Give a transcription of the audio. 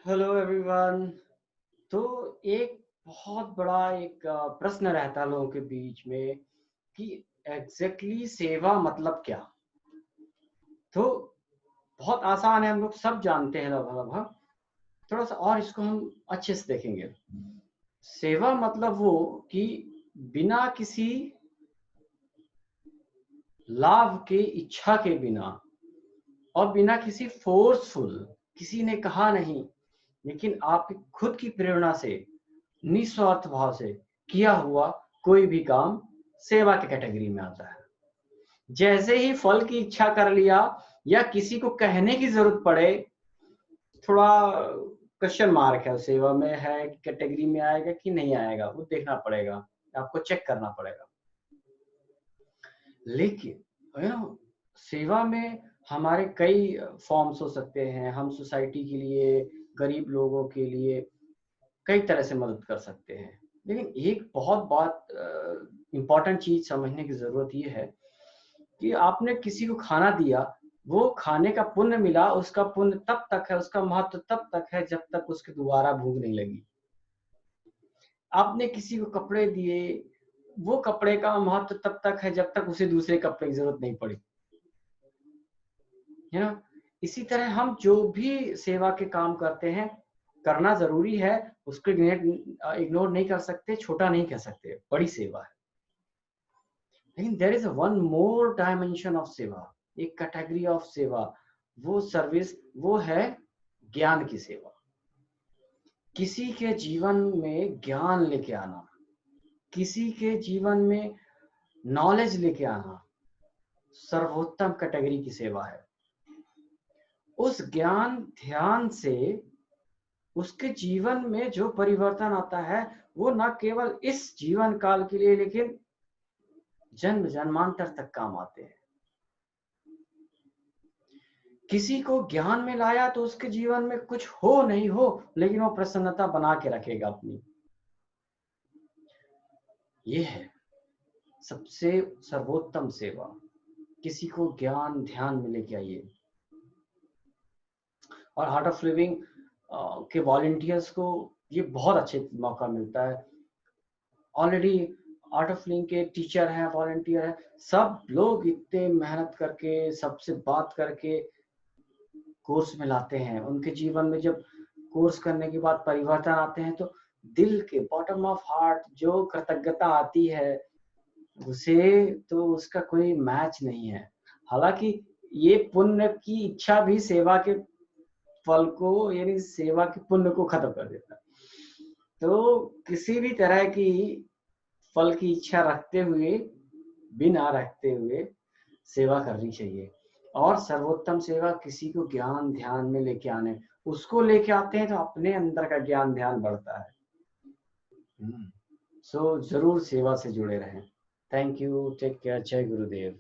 Hello everyone. तो एक बहुत बड़ा एक प्रश्न रहता है लोगों के बीच में कि एग्जैक्टली सेवा मतलब क्या। तो बहुत आसान है, हम लोग सब जानते हैं लगभग लगभग। थोड़ा सा और इसको हम अच्छे से देखेंगे। सेवा मतलब वो कि बिना किसी लाभ के, इच्छा के बिना, और बिना किसी फोर्सफुल, किसी ने कहा नहीं, लेकिन आपकी खुद की प्रेरणा से, निस्वार्थ भाव से किया हुआ कोई भी काम सेवा की कैटेगरी में आता है। जैसे ही फल की इच्छा कर लिया या किसी को कहने की जरूरत पड़े, थोड़ा क्वेश्चन मार्क है, सेवा में है कैटेगरी में आएगा कि नहीं आएगा, वो देखना पड़ेगा, आपको चेक करना पड़ेगा। लेकिन सेवा में हमारे कई फॉर्म्स हो सकते हैं। हम सोसाइटी के लिए, गरीब लोगों के लिए कई तरह से मदद कर सकते हैं। लेकिन एक बहुत बात इम्पोर्टेंट चीज समझने की जरूरत ये है कि आपने किसी को खाना दिया, वो खाने का पुण्य मिला, उसका पुण्य तब तक है, उसका महत्व तब तक है जब तक उसके दोबारा भूख नहीं लगी। आपने किसी को कपड़े दिए, वो कपड़े का महत्व तब तक है जब तक उसे दूसरे कपड़े की जरूरत नहीं पड़ी, है ना। इसी तरह हम जो भी सेवा के काम करते हैं, करना जरूरी है, उसको इग्नोर नहीं कर सकते, छोटा नहीं कह सकते, बड़ी सेवा है। लेकिन there is one more dimension of सेवा, एक कैटेगरी ऑफ सेवा, वो सर्विस, वो है ज्ञान की सेवा। किसी के जीवन में ज्ञान लेके आना, किसी के जीवन में नॉलेज लेके आना, सर्वोत्तम कैटेगरी की सेवा है। उस ज्ञान ध्यान से उसके जीवन में जो परिवर्तन आता है, वो न केवल इस जीवन काल के लिए, लेकिन जन्म जन्मांतर तक काम आते हैं। किसी को ज्ञान में लाया तो उसके जीवन में कुछ हो नहीं हो, लेकिन वो प्रसन्नता बना के रखेगा अपनी। ये है सबसे सर्वोत्तम सेवा। किसी को ज्ञान ध्यान में लेके आइए। और हार्ट ऑफ लिविंग के वॉलंटियर्स को ये बहुत अच्छे मौका मिलता है। ऑलरेडी आर्ट ऑफ लिविंग के टीचर हैं, वॉलंटियर हैं, सब लोग इतने मेहनत करके, सबसे बात करके कोर्स में लाते हैं। उनके जीवन में जब कोर्स करने के बाद परिवर्तन आते हैं, तो दिल के बॉटम ऑफ हार्ट जो कृतज्ञता आती है, उसे तो उसका कोई मैच नहीं है। हालांकि ये पुण्य की इच्छा भी सेवा के फल को, यानी सेवा के पुण्य को खत्म कर देता है। तो किसी भी तरह की फल की इच्छा रखते हुए, बिना रखते हुए सेवा करनी चाहिए। और सर्वोत्तम सेवा किसी को ज्ञान ध्यान में लेके आने, उसको लेके आते हैं तो अपने अंदर का ज्ञान ध्यान बढ़ता है। सो जरूर सेवा से जुड़े रहें। थैंक यू, टेक केयर, जय गुरुदेव।